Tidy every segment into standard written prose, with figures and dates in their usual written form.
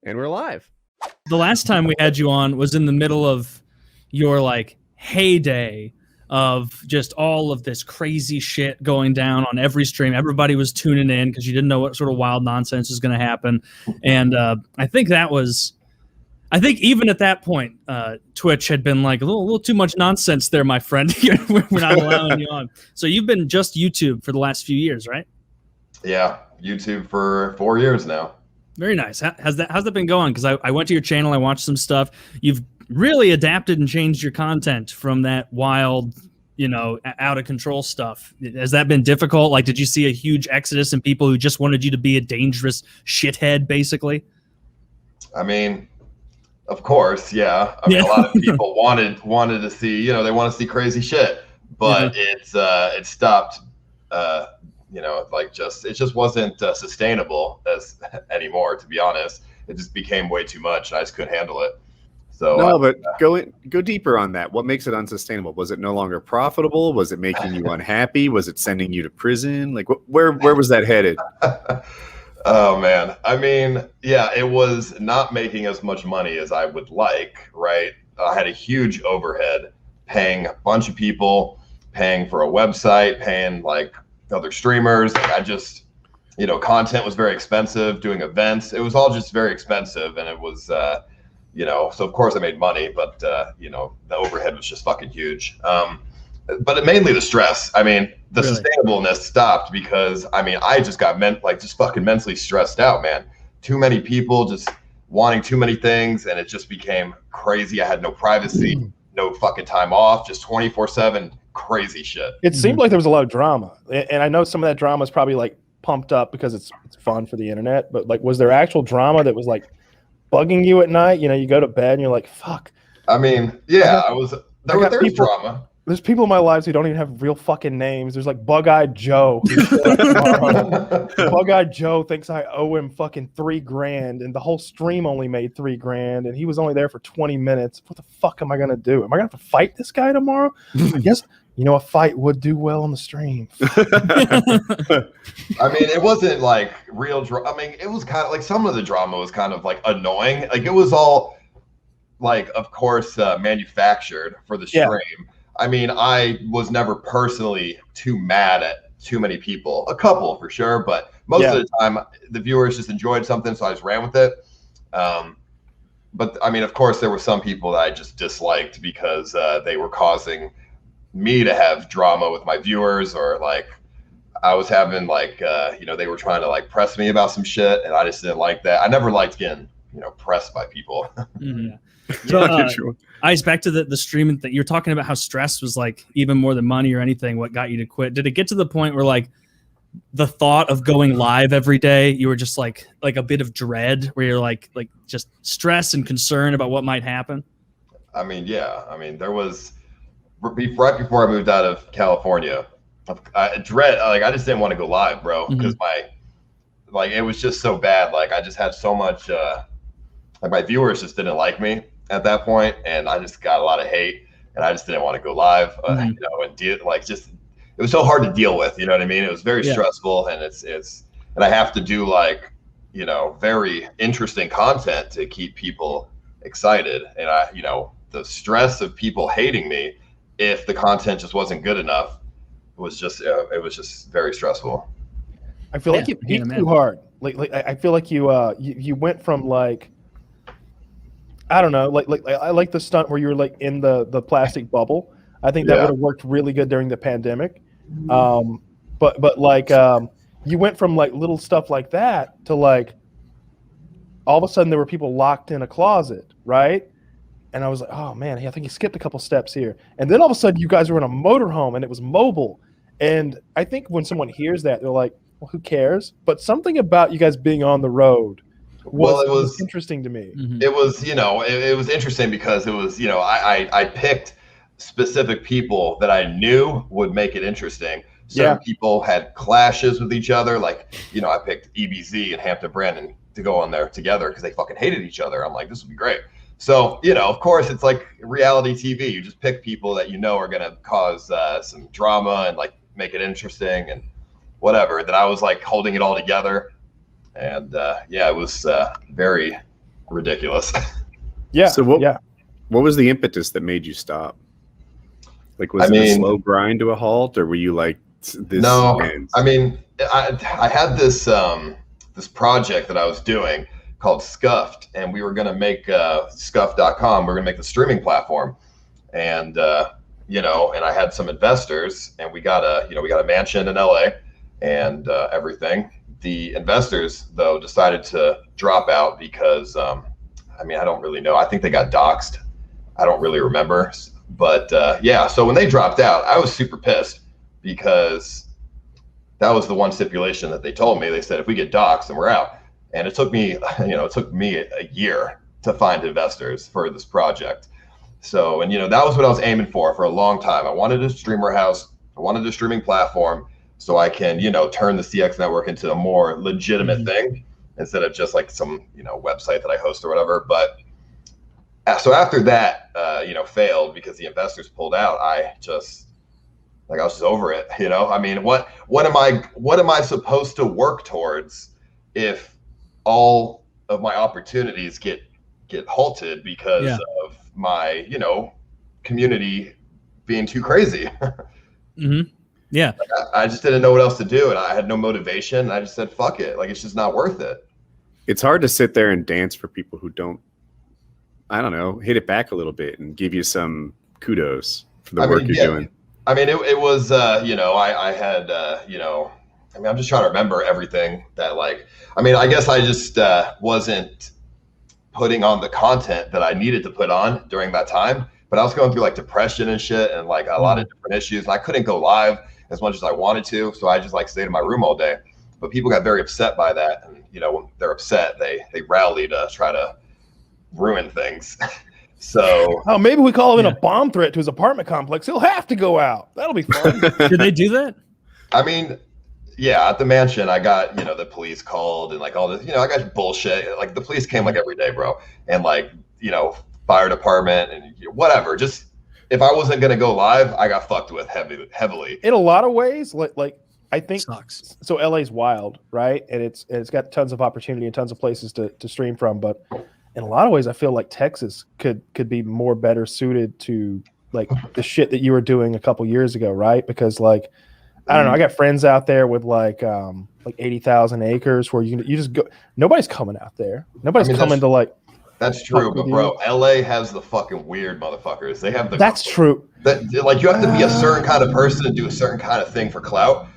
And we're live. The last time we had you on was in the middle of your like heyday of just all of this crazy shit going down on every stream. Everybody was tuning in because you didn't know what sort of wild nonsense was going to happen. And I think even at that point, Twitch had been like a little too much nonsense there, my friend. We're not allowing you on. So you've been just YouTube for the last few years, right? Yeah, YouTube for 4 years now. Very nice. How's that been going? Because I went to your channel, I watched some stuff. You've really adapted and changed your content from that wild, out of control stuff. Has that been difficult? Like, did you see a huge exodus in people who just wanted you to be a dangerous shithead, basically? I mean, of course, yeah. I mean, a lot of people wanted to see, they want to see crazy shit, but it stopped. It just wasn't sustainable anymore, to be honest. It just became way too much. I just couldn't handle it. So but go deeper on that. What makes it unsustainable? Was it no longer profitable? Was it making you unhappy? Was it sending you to prison? Like where was that headed? Oh man. I mean, yeah, it was not making as much money as I would like, right? I had a huge overhead, paying a bunch of people, paying for a website, paying like other streamers. Like I just, content was very expensive, doing events. It was all just very expensive. And it was, so of course I made money, but, the overhead was just fucking huge. But mainly the stress. I mean, the sustainableness stopped because, I just got fucking mentally stressed out, man. Too many people just wanting too many things. And it just became crazy. I had no privacy, no fucking time off, just 24/7. Crazy shit. It seemed like there was a lot of drama, and I know some of that drama is probably like pumped up because it's fun for the internet. But like, was there actual drama that was like bugging you at night? You go to bed and you're like, "Fuck." I mean, yeah, there's drama. There's people in my lives who don't even have real fucking names. There's like Bug-Eyed Joe. Bug-Eyed Joe thinks I owe him fucking $3,000, and the whole stream only made $3,000, and he was only there for 20 minutes. What the fuck am I gonna do? Am I gonna have to fight this guy tomorrow? I guess a fight would do well on the stream. I mean, it wasn't like real drama. I mean, it was kind of like some of the drama was kind of like annoying. Like it was all like, of course, manufactured for the stream. Yeah. I mean, I was never personally too mad at too many people. A couple for sure, but most of the time the viewers just enjoyed something, so I just ran with it. But I mean, of course, there were some people that I just disliked because they were causing me to have drama with my viewers, or like I was having like, they were trying to like press me about some shit, and I just didn't like that. I never liked getting, pressed by people. Mm-hmm. So, Ice, back to the stream that you're talking about, how stress was like even more than money or anything. What got you to quit? Did it get to the point where like the thought of going live every day, you were just like a bit of dread, where you're like just stress and concern about what might happen? I mean, yeah. I mean, there was right before I moved out of California, dread. Like I just didn't want to go live, bro, because it was just so bad. Like I just had so much. Like my viewers just didn't like me at that point, and I just got a lot of hate, and I just didn't want to go live, and it was so hard to deal with, you know what I mean? It was very stressful, and and I have to do like, very interesting content to keep people excited, and the stress of people hating me if the content just wasn't good enough was just, it was just very stressful. I feel like you peaked too hard. Like I feel like you went from like, I don't know, like I like the stunt where you were like in the plastic bubble. I think that would have worked really good during the pandemic. But like you went from like little stuff like that to like all of a sudden there were people locked in a closet, right? And I was like, oh man, I think you skipped a couple steps here. And then all of a sudden you guys were in a motorhome and it was mobile. And I think when someone hears that, they're like, well, who cares? But something about you guys being on the road was interesting to me. It was, it was interesting because it was, I picked specific people that I knew would make it interesting. Certain people had clashes with each other. Like, I picked EBZ and Hampton Brandon to go on there together because they fucking hated each other. I'm like, this would be great. So, of course, it's like reality TV. You just pick people that are going to cause some drama and like make it interesting and whatever. That I was like holding it all together. And it was very, ridiculous. Yeah. So what was the impetus that made you stop? Like, was it a slow grind to a halt, or were you like, this ends? I mean, I had this this project that I was doing called Scuffed, and we were going to make Scuffed.com. We're going to make the streaming platform, and and I had some investors, and we got a mansion in LA and everything. The investors, though, decided to drop out because I don't really know. I think they got doxxed. I don't really remember. But so when they dropped out, I was super pissed because that was the one stipulation that they told me. They said, if we get doxxed, then we're out. And it took me, a year to find investors for this project. So, and that was what I was aiming for a long time. I wanted a streamer house. I wanted a streaming platform so I can, turn the CX network into a more legitimate thing instead of just like some, website that I host or whatever. But so after that, failed because the investors pulled out, I was just over it. I mean, what am I supposed to work towards if all of my opportunities get halted because of my, community being too crazy? Yeah. I just didn't know what else to do, and I had no motivation. And I just said, fuck it. Like, it's just not worth it. It's hard to sit there and dance for people who don't, I don't know, hit it back a little bit and give you some kudos for the work you're doing. I mean, it was, I had, I'm just trying to remember everything that, I guess I just wasn't putting on the content that I needed to put on during that time. But I was going through depression and shit and a lot of different issues. And I couldn't go live as much as I wanted to. So I just stayed in my room all day. But people got very upset by that. And, when they're upset, they rally to try to ruin things. So maybe we call him in a bomb threat to his apartment complex. He'll have to go out. That'll be fun. Did they do that? I mean, yeah, at the mansion, I got, the police called and all this, I got bullshit. The police came every day, bro. And fire department and whatever. Just if I wasn't going to go live, I got fucked with heavily. In a lot of ways, I think sucks. So LA's wild, right? And it's got tons of opportunity and tons of places to stream from, but in a lot of ways, I feel like Texas could be more better suited to the shit that you were doing a couple years ago, right? Because I don't know, I got friends out there with 80,000 acres where you just go. Nobody's coming out there. Nobody's coming to That's true, but bro, LA has the fucking weird motherfuckers. They have the. That's true. That you have to be a certain kind of person and do a certain kind of thing for clout,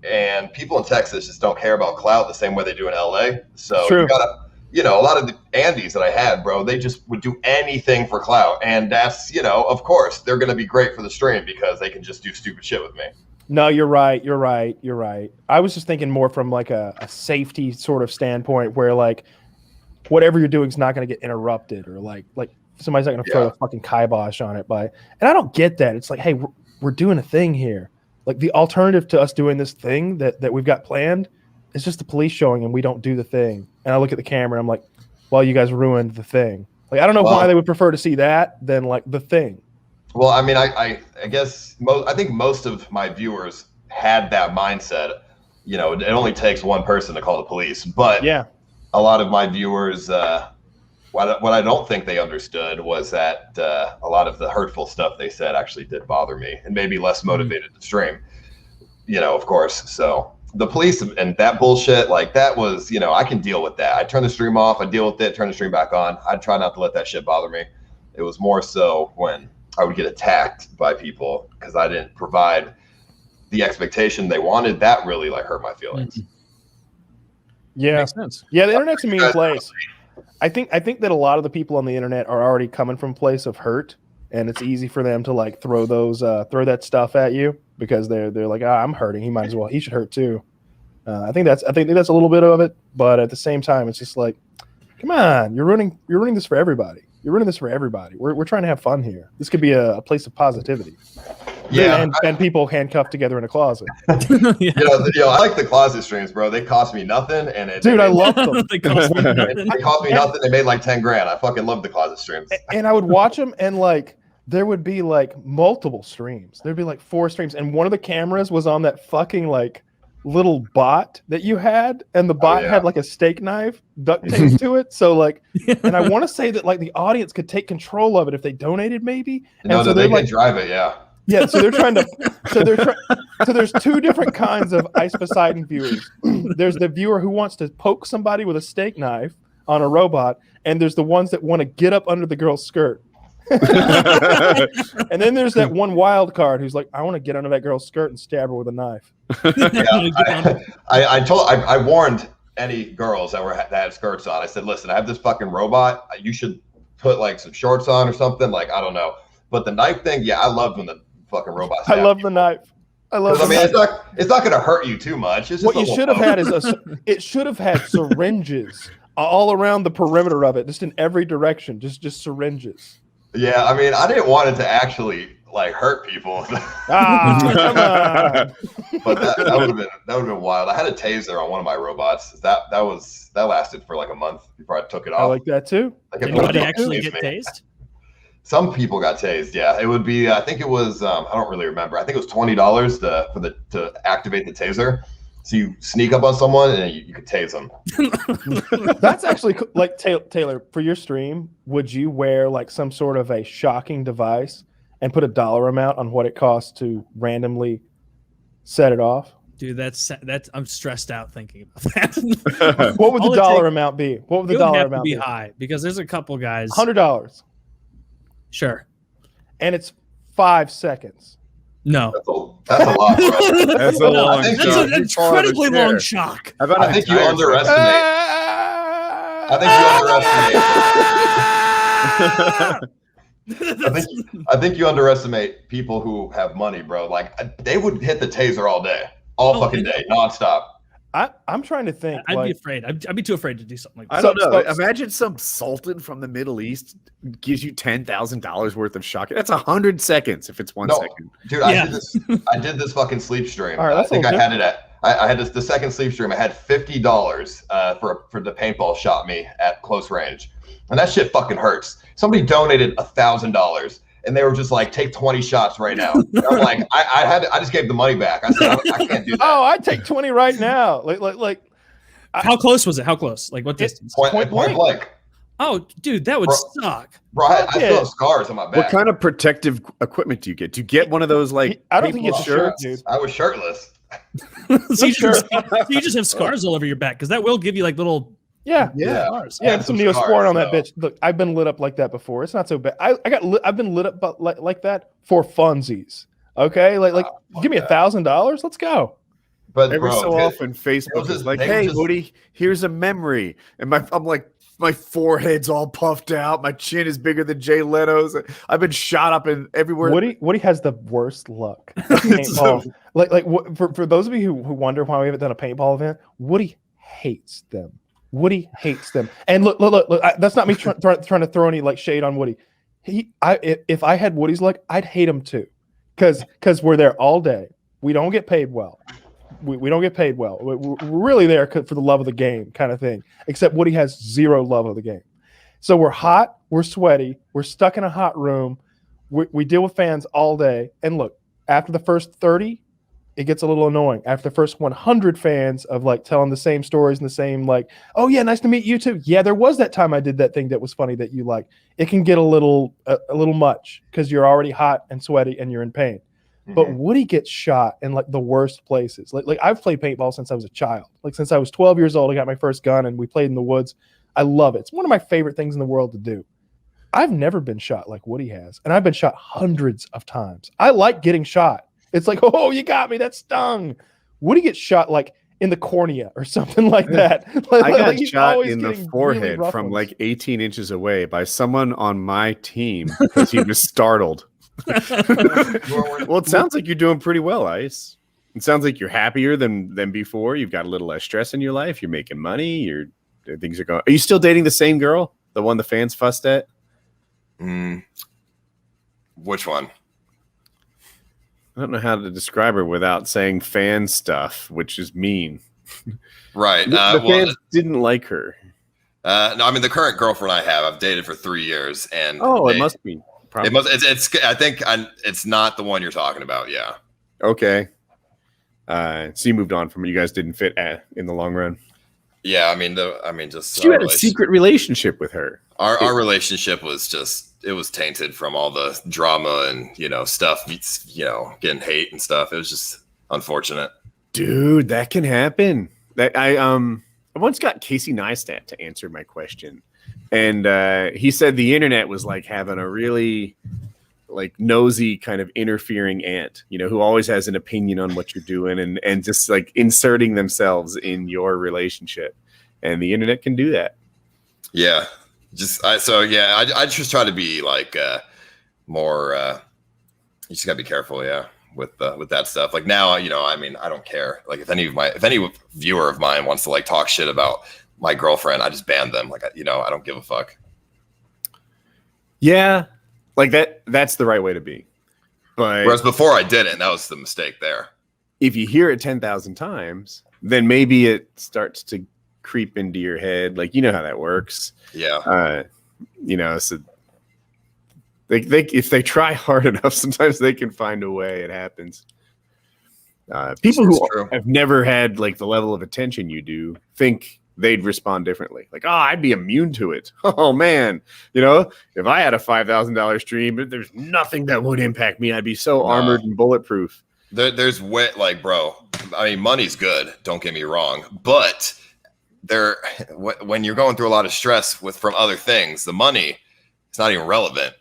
and people in Texas just don't care about clout the same way they do in LA. So true. You gotta. A lot of the Andes that I had, bro, they just would do anything for clout. And that's, of course, they're going to be great for the stream because they can just do stupid shit with me. No, you're right. I was just thinking more from a safety sort of standpoint where whatever you're doing is not going to get interrupted or somebody's not going to throw a fucking kibosh on it and I don't get that. It's hey, we're doing a thing here. The alternative to us doing this thing that we've got planned, it's just the police showing and we don't do the thing. And I look at the camera and I'm like, well, you guys ruined the thing. I don't know why they would prefer to see that than the thing. Well, I mean, I guess I think most of my viewers had that mindset. It only takes one person to call the police. But a lot of my viewers, what I don't think they understood was that a lot of the hurtful stuff they said actually did bother me and made me less motivated to stream, of course. So the police and that bullshit, that was, I can deal with that. I turn the stream off, I deal with it, turn the stream back on. I try not to let that shit bother me. It was more so when I would get attacked by people because I didn't provide the expectation they wanted. That really hurt my feelings. Yeah. Makes sense. Yeah, the internet's a mean place. I think that a lot of the people on the internet are already coming from a place of hurt, and it's easy for them to throw that stuff at you because they're I'm hurting. He should hurt too. I think that's a little bit of it, but at the same time, it's just come on, you're ruining this for everybody. You're ruining this for everybody. We're trying to have fun here. This could be a place of positivity. Yeah, and people handcuffed together in a closet. I like the closet streams, bro. They cost me nothing, and I love them. They cost me nothing. They cost me nothing. They made $10,000. I fucking love the closet streams. And I would watch them, and there would be multiple streams. There'd be 4 streams, and one of the cameras was on that fucking little bot that you had, and the bot had like a steak knife duct taped to it. So like, and I want to say that like the audience could take control of it if they donated, maybe. No, so they can drive it. Yeah. Yeah. So they're trying to. So there's two different kinds of Ice Poseidon viewers. There's the viewer who wants to poke somebody with a steak knife on a robot, and there's the ones that want to get up under the girl's skirt. And then there's that one wild card who's like, I want to get under that girl's skirt and stab her with a knife. I warned any girls that had skirts on. I said, listen, I have this fucking robot. You should put like some shorts on or something. Like, I don't know. But the knife thing, yeah, I love when the fucking robot. I love the knife. I love. I mean, it's not going to hurt you too much. It's just what you should have had is it should have had syringes all around the perimeter of it, just in every direction, just syringes. Yeah, I mean, I didn't want it to actually like hurt people. Come on. But that would have been wild. I had a taser on one of my robots. That lasted for like a month before I took it off. I like that too. Like Did anybody actually get tased? Some people got tased. Yeah, it would be. I think it was. I don't really remember. I think it was $20 to activate the taser. So you sneak up on someone and you could tase them. That's actually like Taylor, for your stream, would you wear like some sort of a shocking device and put a dollar amount on what it costs to randomly set it off? Dude, that's I'm stressed out thinking about that. What would the dollar amount be? What would the dollar amount be? High, because there's a couple guys. $100. Sure. And it's 5 seconds. No, that's a lot, bro. That's a long that's shock. an incredibly long shock. I think you underestimate. I think you underestimate people who have money, bro. Like they would hit the taser all day, fucking day, nonstop. I'm trying to think. I'd be afraid. I'd be too afraid to do something like that. I don't know. Imagine some sultan from the Middle East gives you $10,000 worth of shock. That's 100 seconds if it's 1 second. Dude, I did this fucking sleep stream. All right, I think I had it at. I had the second sleep stream. I had $50 for the paintball shot me at close range, and that shit fucking hurts. Somebody donated $1,000. And they were just like, take 20 shots right now. And I'm like, I just gave the money back. I said, I can't do that. Oh, I'd take 20 right now. Like. How close was it? How close? Like what distance? Point blank. Oh, dude, that would suck. Bro, I still have scars on my back. What kind of protective equipment do you get? Do you get one of those like? I don't think it's shirts, dude. I was shirtless. So you just have scars all over your back, because that will give you like little. Yeah. Some Neosporin on that bitch. Look, I've been lit up like that before. It's not so bad. I've been lit up like that for funsies. Okay, like give me $1,000. Let's go. But every so often, Facebook is like, "Hey, Woody, here's a memory," and I'm like, my forehead's all puffed out, my chin is bigger than Jay Leno's. I've been shot up in everywhere. Woody has the worst luck. For those of you who wonder why we haven't done a paintball event, Woody hates them. Woody hates them. And look, that's not me trying to throw any like shade on Woody. If I had Woody's luck, I'd hate him too, because we're there all day. We don't get paid well. We don't get paid well. We're really there for the love of the game kind of thing, except Woody has zero love of the game. So we're hot, we're sweaty, we're stuck in a hot room. We deal with fans all day. And look, after the first 30, it gets a little annoying. After the first 100 fans of like telling the same stories and the same like, oh yeah, nice to meet you too. Yeah, there was that time I did that thing that was funny that you like. It can get a little much because you're already hot and sweaty and you're in pain. But Woody gets shot in like the worst places. Like I've played paintball since I was a child. Like since I was 12 years old, I got my first gun and we played in the woods. I love it. It's one of my favorite things in the world to do. I've never been shot like Woody has, and I've been shot hundreds of times. I like getting shot. It's like, oh, you got me. That stung. Woody gets shot like in the cornea or something like that. I got shot in the forehead really from like 18 inches away by someone on my team because he was startled. Well, it sounds like you're doing pretty well, Ice. It sounds like you're happier than before. You've got a little less stress in your life. You're making money. Things are going. Are you still dating the same girl, the one the fans fussed at? Which one? I don't know how to describe her without saying fan stuff, which is mean. Right. The fans didn't like her. No, I mean the current girlfriend I have, I've dated for 3 years, and it must be. Probably. It must. It's. I think it's not the one you're talking about. Yeah. Okay. So you moved on from it. You guys didn't fit in the long run. Yeah, I mean, just you had a secret relationship with her. Our relationship was it was tainted from all the drama and stuff, getting hate and stuff. It was just unfortunate. Dude, that can happen. That I once got Casey Neistat to answer my question, and he said the internet was like having a really like nosy kind of interfering aunt, who always has an opinion on what you're doing and just like inserting themselves in your relationship. And the internet can do that. Yeah. I just try to be like more you just gotta be careful, with that stuff. Like now, I don't care. Like if any viewer of mine wants to like talk shit about my girlfriend, I just ban them. Like I don't give a fuck. Yeah. Like that's the right way to be. But whereas before I didn't, that was the mistake there. If you hear it 10,000 times, then maybe it starts to creep into your head. Like, how that works. Yeah. So if they try hard enough, sometimes they can find a way. It happens. People who have never had like the level of attention you do think they'd respond differently. Like, I'd be immune to it. Oh man, if I had a $5,000 stream, there's nothing that would impact me. I'd be so armored and bulletproof. There's like, bro. I mean, money's good. Don't get me wrong, but when you're going through a lot of stress from other things, the money, it's not even relevant.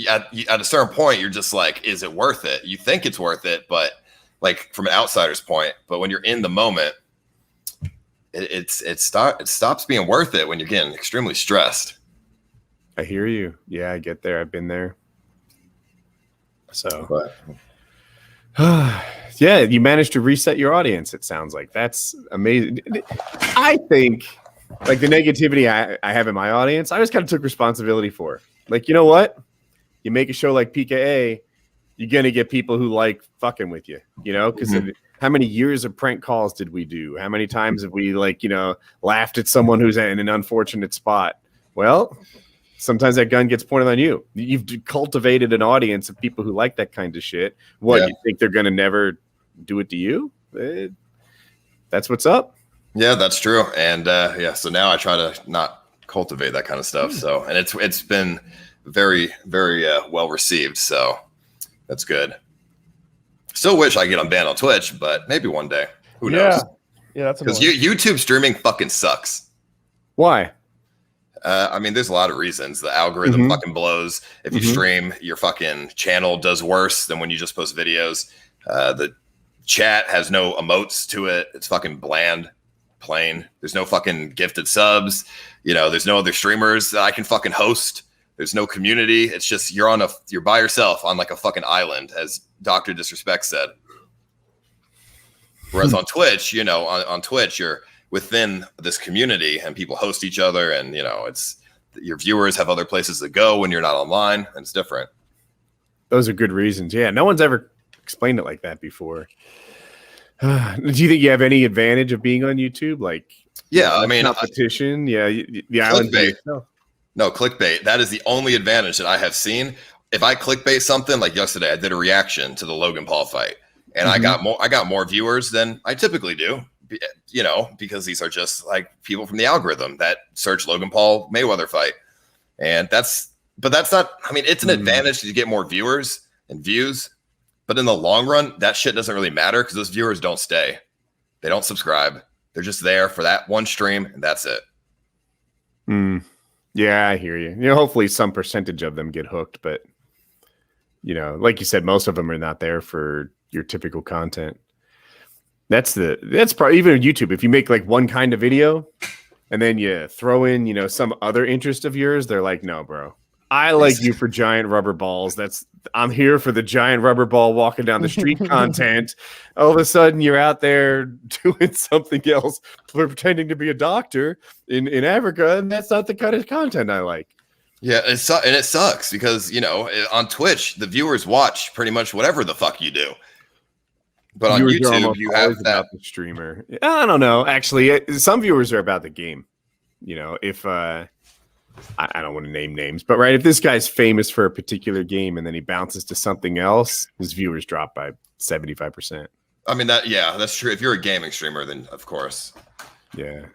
At a certain point, you're just like, is it worth it? You think it's worth it, but like from an outsider's point. But when you're in the moment, it stops being worth it when you're getting extremely stressed. I hear you. Yeah, I get there. I've been there. So, yeah, you managed to reset your audience. It sounds like that's amazing. I think like the negativity I have in my audience, I just kind of took responsibility for. Like, you know what? You make a show like PKA, you're going to get people who like fucking with you, because how many years of prank calls did we do? How many times have we laughed at someone who's in an unfortunate spot? Well, sometimes that gun gets pointed on you. You've cultivated an audience of people who like that kind of shit. You think they're going to never do it to you? That's what's up. Yeah, that's true. And so now I try to not cultivate that kind of stuff. So, and it's been very, very well received. So that's good. Still wish I get unbanned on Twitch, but maybe one day. Who knows? Yeah, that's because YouTube streaming fucking sucks. Why? I mean, there's a lot of reasons. The algorithm fucking blows. If you stream, your fucking channel does worse than when you just post videos. The chat has no emotes to it. It's fucking bland, plain. There's no fucking gifted subs. There's no other streamers that I can fucking host. There's no community. It's just you're by yourself on like a fucking island, as Dr. Disrespect said. Whereas on Twitch, on Twitch, you're within this community and people host each other, and it's your viewers have other places to go when you're not online, and it's different. Those are good reasons. Yeah, no one's ever explained it like that before. Do you think you have any advantage of being on YouTube? Like, I mean, competition. The island. No, clickbait. That is the only advantage that I have seen. If I clickbait something, like yesterday, I did a reaction to the Logan Paul fight, and I got more viewers than I typically do. Because these are just like people from the algorithm that search Logan Paul Mayweather fight, and that's not. I mean, it's an advantage to get more viewers and views, but in the long run, that shit doesn't really matter because those viewers don't stay. They don't subscribe. They're just there for that one stream, and that's it. Yeah, I hear you. Hopefully some percentage of them get hooked, but like you said, most of them are not there for your typical content. That's probably even on YouTube. If you make like one kind of video and then you throw in, some other interest of yours, they're like, no, bro, I like you for giant rubber balls. I'm here for the giant rubber ball walking down the street content. All of a sudden you're out there doing something else, pretending to be a doctor in Africa. And that's not the kind of content I like. Yeah. And it sucks because, on Twitch, the viewers watch pretty much whatever the fuck you do. But on YouTube, you have that about the streamer. I don't know. Actually, some viewers are about the game. If I don't want to name names, but right, if this guy's famous for a particular game and then he bounces to something else, his viewers drop by 75%. I mean, that's true. If you're a gaming streamer, then of course. Yeah.